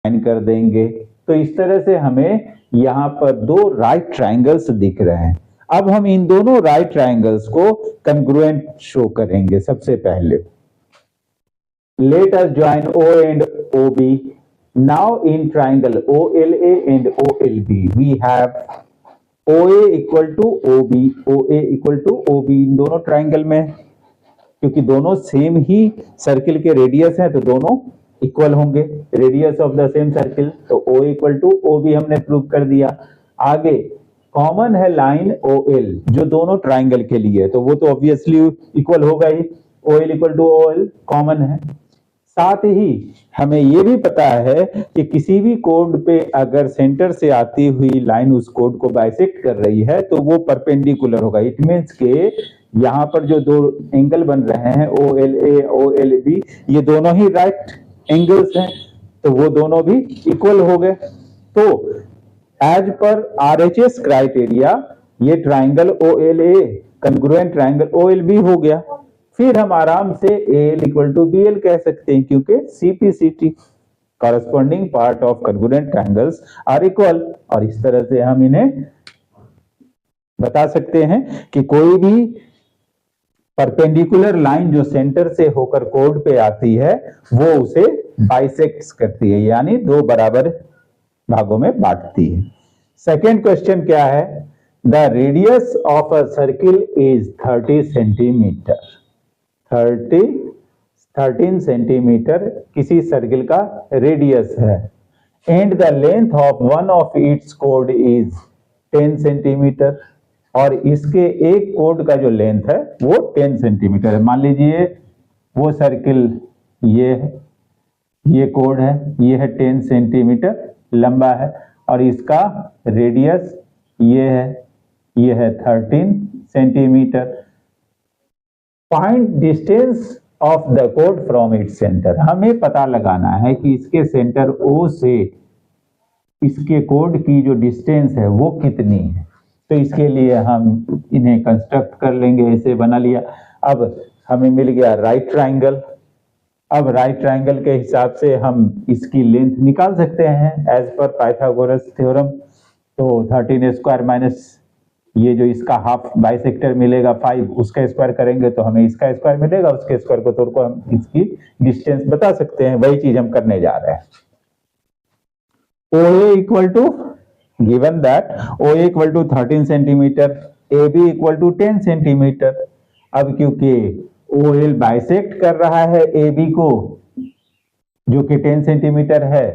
कर देंगे। तो इस तरह से हमें यहाँ पर दो राइट ट्रायंगल्स दिख रहे हैं। अब हम इन दोनों राइट ट्रायंगल्स को कंग्रुएंट शो करेंगे। सबसे पहले let us join O and OB. Now in triangle OLA and OLB we have OA equal to OB, OA equal to OB इन दोनों ट्रायंगल में, क्योंकि दोनों सेम ही सर्किल के रेडियस हैं तो दोनों इक्वल होंगे, radius of the same circle. तो O इक्वल टू OB हमने प्रूव कर दिया। आगे कॉमन है लाइन OL जो दोनों ट्रायंगल के लिए है, तो वो तो ऑब्वियसली इक्वल होगा ही, OL equal to OL common है। साथ ही हमें ये भी पता है कि किसी भी कोड पे अगर सेंटर से आती हुई लाइन उस कोड को बाइसेक्ट कर रही है तो वो परपेंडिकुलर होगा। इट मीन्स के यहाँ पर जो दो एंगल बन रहे हैं OLA OLB ये दोनों ही राइट एंगल्स हैं, तो वो दोनों भी इक्वल हो गए। तो एज पर RHS क्राइटेरिया ये triangle OLA congruent triangle OLB हो गया। फिर हम आराम से AL इक्वल टू BL कह सकते हैं, क्योंकि CPCT corresponding part of congruent triangles are equal. और इस तरह से हम इन्हें बता सकते हैं कि कोई भी परपेंडिकुलर लाइन जो सेंटर से होकर कोड पे आती है वो उसे बाइसेक्ट करती है, यानी दो बराबर भागों में बांटती है। सेकेंड क्वेश्चन क्या है? The radius of a circle is 30 centimetre. 13 centimetre किसी सर्किल का रेडियस है and the length of one of its code is 10 centimetre, और इसके एक कोड का जो लेंथ है वो 10 सेंटीमीटर है। मान लीजिए वो सर्किल ये कोड है, ये है 10 सेंटीमीटर लंबा है और इसका रेडियस ये है 13 centimetre. Find distance of the code from its centre. हमें पता लगाना है कि इसके सेंटर O से इसके कोड की जो डिस्टेंस है वो कितनी है। तो इसके लिए हम इन्हें कंस्ट्रक्ट कर लेंगे, ऐसे बना लिया। अब हमें मिल गया राइट ट्राइंगल। अब राइट ट्राइंगल के हिसाब से हम इसकी लेंथ निकाल सकते हैं एज पर पाइथागोरस थ्योरम। तो 13 स्क्वायर माइनस ये जो इसका हाफ बाइसेक्टर मिलेगा 5, उसका स्क्वायर करेंगे तो हमें इसका स्क्वायर मिलेगा, उसके स्क्वायर को तोड़ को हम इसकी डिस्टेंस बता सकते हैं। वही चीज हम करने जा रहे हैं। OA equal to given that OA equal to 13 centimetre, AB equal to 10 centimetre. अब क्योंकि OL बाइसेक्ट कर रहा है AB को जो कि 10 सेंटीमीटर है,